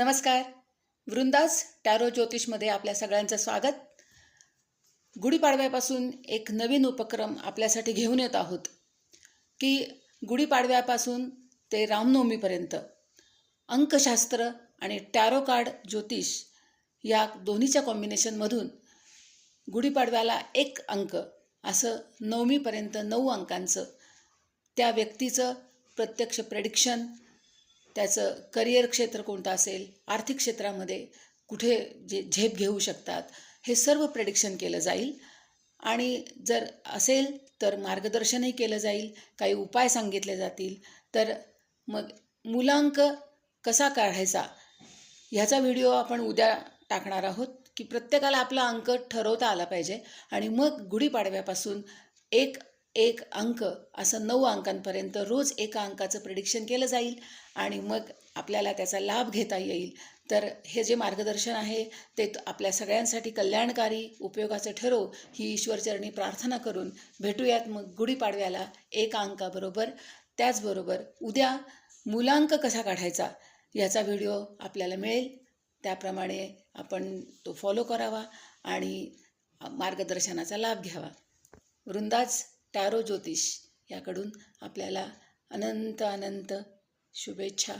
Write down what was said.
नमस्कार. वृंदास टॅरो ज्योतिषमध्ये आपल्या सगळ्यांचं स्वागत. गुढीपाडव्यापासून एक नवीन उपक्रम आपल्यासाठी घेऊन येत आहोत की गुढीपाडव्यापासून ते रामनवमीपर्यंत अंकशास्त्र आणि टॅरो कार्ड ज्योतिष या दोन्हीच्या कॉम्बिनेशनमधून गुढीपाडव्याला एक अंक असं नवमीपर्यंत 9 अंकांचं त्या व्यक्तीचं प्रत्यक्ष प्रेडिक्शन, त्याचं करिअर क्षेत्र कोणतं असेल, आर्थिक क्षेत्रामध्ये कुठे जे झेप घेऊ शकतात, हे सर्व प्रेडिक्शन केलं जाईल. आणि जर असेल तर मार्गदर्शनही केलं जाईल, काही उपाय सांगितले जातील. तर मग मूलांक कसा काढायचा ह्याचा व्हिडिओ आपण उद्या टाकणार आहोत की प्रत्येकाला आपला अंक ठरवता आला पाहिजे. आणि मग गुढीपाडव्यापासून एक अंक असं 9 अंकांपर्यंत रोज एका अंकाचं प्रेडिक्शन केलं जाईल आणि मग आपल्याला त्याचा लाभ घेता येईल. तर हे जे मार्गदर्शन आहे ते आपल्या सगळ्यांसाठी कल्याणकारी उपयोगाचं ठरो ही ईश्वरचरणी प्रार्थना करून भेटूयात मग गुढीपाडव्याला एक अंकाबरोबर. त्याचबरोबर उद्या मूलांक कसा काढायचा याचा व्हिडिओ आपल्याला मिळेल. त्याप्रमाणे आपण तो फॉलो करावा आणि मार्गदर्शनाचा लाभ घ्यावा. वृंदास टॅरो ज्योतिष याकडून आपल्याला अनंत शुभेच्छा.